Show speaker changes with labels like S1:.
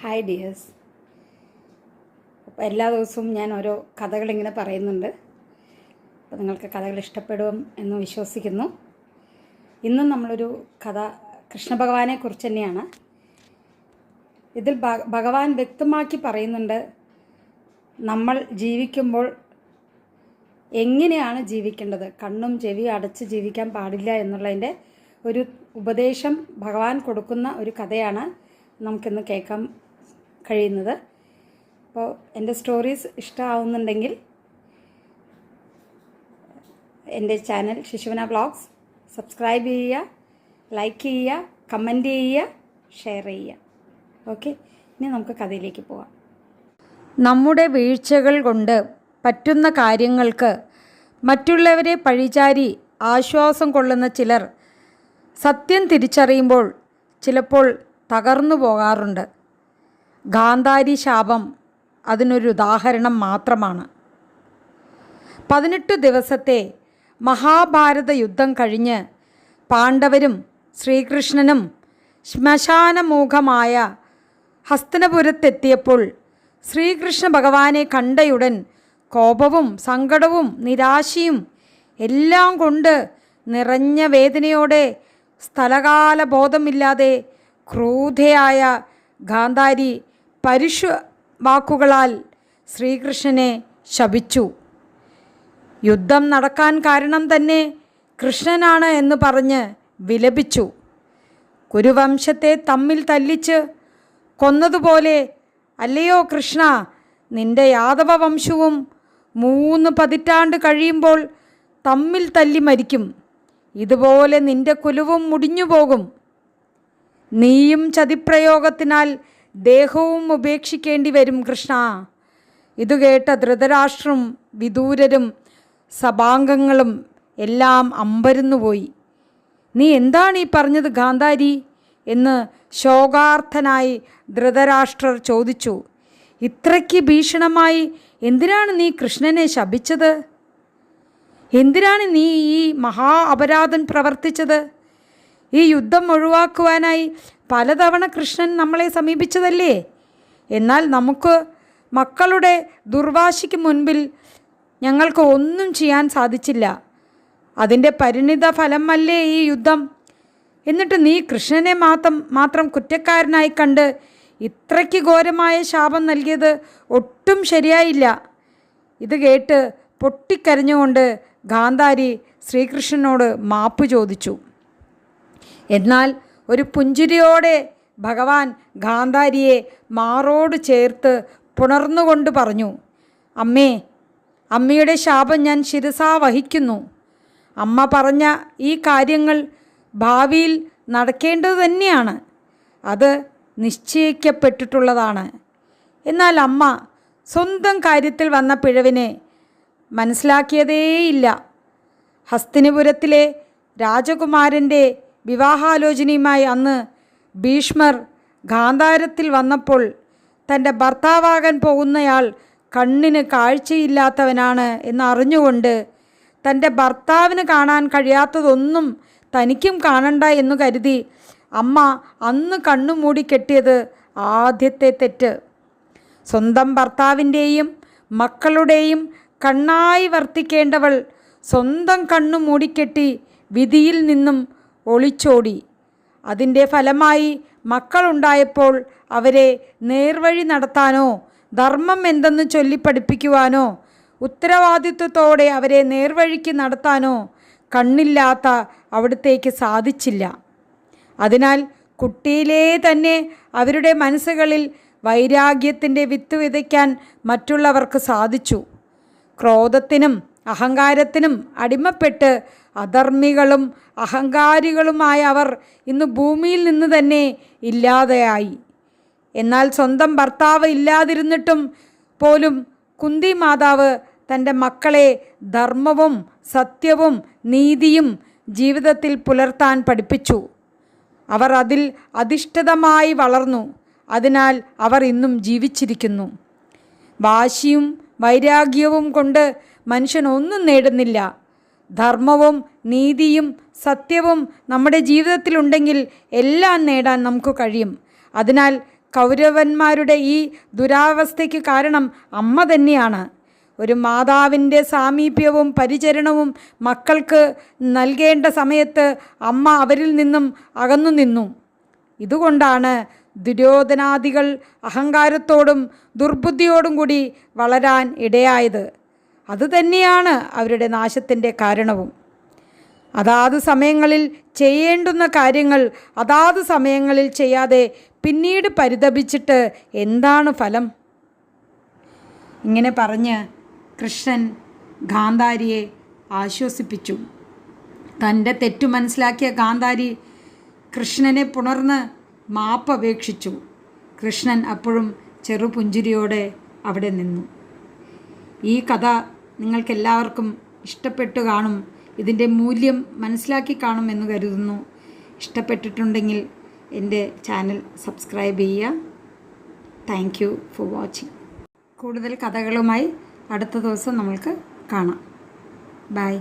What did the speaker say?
S1: Hi dears. അപ്പോൾ എല്ലാ ദിവസവും ഞാൻ ഓരോ കഥകളിങ്ങനെ പറയുന്നുണ്ട്. അപ്പോൾ നിങ്ങൾക്ക് കഥകൾ ഇഷ്ടപ്പെടും എന്ന് വിശ്വസിക്കുന്നു. ഇന്നും നമ്മളൊരു കഥ കൃഷ്ണഭഗവാനെക്കുറിച്ച് തന്നെയാണ്. ഇതിൽ ഭഗവാൻ വ്യക്തമാക്കി പറയുന്നുണ്ട്, നമ്മൾ ജീവിക്കുമ്പോൾ എങ്ങനെയാണ് ജീവിക്കേണ്ടത്, കണ്ണും ചെവിയും അടച്ച് ജീവിക്കാൻ പാടില്ല എന്നുള്ളതിൻ്റെ ഒരു ഉപദേശം ഭഗവാൻ കൊടുക്കുന്ന ഒരു കഥയാണ് നമുക്കിന്ന് കേൾക്കാൻ കഴിയുന്നത്. അപ്പോൾ എൻ്റെ സ്റ്റോറീസ് ഇഷ്ടമാവുന്നുണ്ടെങ്കിൽ എൻ്റെ ചാനൽ ശിശുവന വ്ളോഗ്സ് സബ്സ്ക്രൈബ് ചെയ്യുക, ലൈക്ക് ചെയ്യുക, കമൻറ്റ് ചെയ്യുക, ഷെയർ ചെയ്യുക. ഓക്കെ, ഇനി നമുക്ക് കഥയിലേക്ക് പോവാം.
S2: നമ്മുടെ വീഴ്ചകൾ കൊണ്ട് പറ്റുന്ന കാര്യങ്ങൾക്ക് മറ്റുള്ളവരെ പഴിചാരി ആശ്വാസം കൊള്ളുന്ന ചിലർ സത്യം തിരിച്ചറിയുമ്പോൾ ചിലപ്പോൾ തകർന്നു പോകാറുണ്ട്. ഗാന്ധാരി ശാപം അതിനൊരു ഉദാഹരണം മാത്രമാണ്. 18 ദിവസത്തെ മഹാഭാരത യുദ്ധം കഴിഞ്ഞ് പാണ്ഡവരും ശ്രീകൃഷ്ണനും ശ്മശാനമുഖമായ ഹസ്തിനപുരത്തെത്തിയപ്പോൾ ശ്രീകൃഷ്ണ ഭഗവാനെ കണ്ടയുടൻ കോപവും സങ്കടവും നിരാശയും എല്ലാം കൊണ്ട് നിറഞ്ഞ വേദനയോടെ സ്ഥലകാലബോധമില്ലാതെ ക്രൂധയായ ഗാന്ധാരി പരുഷ വാക്കുകളാൽ ശ്രീകൃഷ്ണനെ ശപിച്ചു. യുദ്ധം നടക്കാൻ കാരണം തന്നെ കൃഷ്ണനാണ് എന്ന് പറഞ്ഞ് വിലപിച്ചു. കുരുവംശത്തെ തമ്മിൽ തല്ലിച്ച് കൊന്നതുപോലെ അല്ലയോ കൃഷ്ണ, നിന്റെ യാദവ വംശവും 3 പതിറ്റാണ്ട് കഴിയുമ്പോൾ തമ്മിൽ തല്ലി മരിക്കും. ഇതുപോലെ നിന്റെ കുലവും മുടിഞ്ഞു പോകും. നീയും ചതിപ്രയോഗത്തിനാൽ ദേഹവും ഉപേക്ഷിക്കേണ്ടി വരും കൃഷ്ണ. ഇതു കേട്ട ധൃതരാഷ്ട്രവും വിദൂരരും സഭാംഗങ്ങളും എല്ലാം അമ്പരന്നുപോയി. നീ എന്താണ് ഈ പറഞ്ഞത് ഗാന്ധാരി എന്ന് ശോകാർത്ഥനായി ധൃതരാഷ്ട്രർ ചോദിച്ചു. ഇത്രയ്ക്ക് ഭീഷണമായി എന്തിനാണ് നീ കൃഷ്ണനെ ശപിച്ചത്? എന്തിനാണ് നീ ഈ മഹാ അപരാധം പ്രവർത്തിച്ചത്? ഈ യുദ്ധം ഒഴിവാക്കുവാനായി പലതവണ കൃഷ്ണൻ നമ്മളെ സമീപിച്ചതല്ലേ? എന്നാൽ നമുക്ക് മക്കളുടെ ദുർവാശിക്ക് മുൻപിൽ ഞങ്ങൾക്ക് ഒന്നും ചെയ്യാൻ സാധിച്ചില്ല. അതിൻ്റെ പരിണിത ഫലമല്ലേ ഈ യുദ്ധം? എന്നിട്ട് നീ കൃഷ്ണനെ മാത്രം കുറ്റക്കാരനായി കണ്ട് ഇത്രയ്ക്ക് ഘോരമായ ശാപം നൽകിയത് ഒട്ടും ശരിയായില്ല. ഇത് കേട്ട് പൊട്ടിക്കരഞ്ഞുകൊണ്ട് ഗാന്ധാരി ശ്രീകൃഷ്ണനോട് മാപ്പ് ചോദിച്ചു. എന്നാൽ ഒരു പുഞ്ചിരിയോടെ ഭഗവാൻ ഗാന്ധാരിയെ മാറോട് ചേർത്ത് പുണർന്നുകൊണ്ട് പറഞ്ഞു, അമ്മേ, അമ്മയുടെ ശാപം ഞാൻ ശിരസാ വഹിക്കുന്നു. അമ്മ പറഞ്ഞ ഈ കാര്യങ്ങൾ ഭാവിയിൽ നടക്കേണ്ടത് തന്നെയാണ്. അത് നിശ്ചയിക്കപ്പെട്ടിട്ടുള്ളതാണ്. എന്നാൽ അമ്മ സ്വന്തം കാര്യത്തിൽ വന്ന പിഴവിനെ മനസ്സിലാക്കിയതേയില്ല. ഹസ്തിനപുരത്തിലെ രാജകുമാരൻ്റെ വിവാഹാലോചനയുമായി അന്ന് ഭീഷ്മർ ഗാന്ധാരത്തിൽ വന്നപ്പോൾ തൻ്റെ ഭർത്താവാകാൻ പോകുന്നയാൾ കണ്ണിന് കാഴ്ചയില്ലാത്തവനാണ് എന്നറിഞ്ഞുകൊണ്ട് തൻ്റെ ഭർത്താവിന് കാണാൻ കഴിയാത്തതൊന്നും തനിക്കും കാണണ്ട എന്നു കരുതി അമ്മ അന്ന് കണ്ണു മൂടിക്കെട്ടിയത് ആദ്യത്തെ തെറ്റ്. സ്വന്തം ഭർത്താവിൻ്റെയും മക്കളുടെയും കണ്ണായി വർത്തിക്കേണ്ടവൾ സ്വന്തം കണ്ണു മൂടിക്കെട്ടി വിധിയിൽ നിന്നും ഒളിച്ചോടി. അതിൻ്റെ ഫലമായി മക്കളുണ്ടായപ്പോൾ അവരെ നേർവഴി നടത്താനോ ധർമ്മം എന്തെന്ന് ചൊല്ലിപ്പഠിപ്പിക്കുവാനോ ഉത്തരവാദിത്വത്തോടെ അവരെ നേർവഴിക്ക് നടത്താനോ കണ്ണില്ലാത്ത അവിടുത്തേക്ക് സാധിച്ചില്ല. അതിനാൽ കുട്ടിയിലേ തന്നെ അവരുടെ മനസ്സുകളിൽ വൈരാഗ്യത്തിൻ്റെ വിത്ത് വിതയ്ക്കാൻ മറ്റുള്ളവർക്ക് സാധിച്ചു. ക്രോധത്തിനും അഹങ്കാരത്തിനും അടിമപ്പെട്ട് അധർമ്മികളും അഹങ്കാരികളുമായ അവർ ഇന്ന് ഭൂമിയിൽ നിന്ന് തന്നെ ഇല്ലാതെയായി. എന്നാൽ സ്വന്തം ഭർത്താവ് ഇല്ലാതിരുന്നിട്ടും പോലും കുന്തി മാതാവ് തൻ്റെ മക്കളെ ധർമ്മവും സത്യവും നീതിയും ജീവിതത്തിൽ പുലർത്താൻ പഠിപ്പിച്ചു. അവർ അതിൽ അധിഷ്ഠിതമായി വളർന്നു. അതിനാൽ അവർ ഇന്നും ജീവിച്ചിരിക്കുന്നു. വാശിയും വൈരാഗ്യവും കൊണ്ട് മനുഷ്യൻ ഒന്നും നേടുന്നില്ല. ധർമ്മവും നീതിയും സത്യവും നമ്മുടെ ജീവിതത്തിലുണ്ടെങ്കിൽ എല്ലാം നേടാൻ നമുക്ക് കഴിയും. അതിനാൽ കൗരവന്മാരുടെ ഈ ദുരാവസ്ഥയ്ക്ക് കാരണം അമ്മ തന്നെയാണ്. ഒരു മാതാവിൻ്റെ സാമീപ്യവും പരിചരണവും മക്കൾക്ക് നൽകേണ്ട സമയത്ത് അമ്മ അവരിൽ നിന്നും അകന്നു നിന്നു. ഇതുകൊണ്ടാണ് ദുര്യോധനാദികൾ അഹങ്കാരത്തോടും ദുർബുദ്ധിയോടും കൂടി വളരാൻ ഇടയായത്. അതുതന്നെയാണ് അവരുടെ നാശത്തിൻ്റെ കാരണവും. അതാത് സമയങ്ങളിൽ ചെയ്യേണ്ടുന്ന കാര്യങ്ങൾ അതാത് സമയങ്ങളിൽ ചെയ്യാതെ പിന്നീട് പരിതപിച്ചിട്ട് എന്താണ് ഫലം? ഇങ്ങനെ പറഞ്ഞ് കൃഷ്ണൻ ഗാന്ധാരിയെ ആശ്വസിപ്പിച്ചു. തൻ്റെ തെറ്റു മനസ്സിലാക്കിയ ഗാന്ധാരി കൃഷ്ണനെ പുണർന്ന് മാപ്പപേക്ഷിച്ചു. കൃഷ്ണൻ അപ്പോഴും ചെറുപുഞ്ചിരിയോടെ അവിടെ നിന്നു. ഈ കഥ നിങ്ങൾക്കെല്ലാവർക്കും ഇഷ്ടപ്പെട്ടു കാണും, ഇതിൻ്റെ മൂല്യം മനസ്സിലാക്കി കാണുമെന്ന് കരുതുന്നു. ഇഷ്ടപ്പെട്ടിട്ടുണ്ടെങ്കിൽ എൻ്റെ ചാനൽ സബ്സ്ക്രൈബ് ചെയ്യുക. Thank you for watching. കൂടുതൽ കഥകളുമായി അടുത്ത ദിവസം നമ്മൾക്ക് കാണാം. ബൈ.